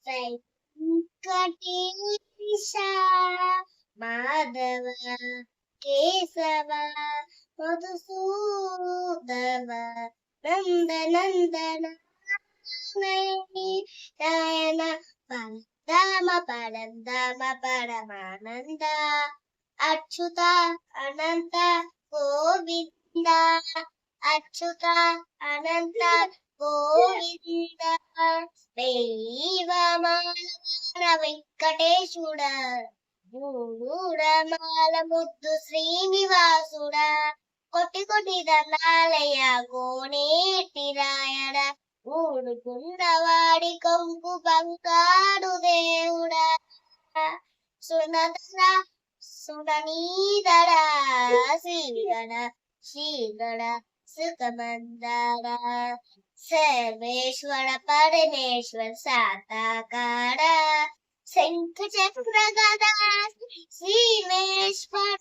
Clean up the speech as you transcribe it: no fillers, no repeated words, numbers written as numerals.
వెంకటేశ మాధవ కేశవ మధుసూదవ నందనందన నాయన పరమ పరంధామ పరమానంద అచ్యుత అనంత గోవింద అచ్యుత అనంత గోవింద దైవమాల వెంకటేశుడ మూడమాల ముద్దు శ్రీనివాసుడా కొట్టి కొట్టి దండాలయ కోనేటి రాయడ ఊడుకున్నవాడి కొంపు బంగాడు దేవుడా సునదర సుననీదర శ్రీగణ శ్రీగణ సుఖమందర సర్వేశ్వర పరమేశ్వర సాతాకార శంఖ చక్ర గదా శ్రీమేశ్వర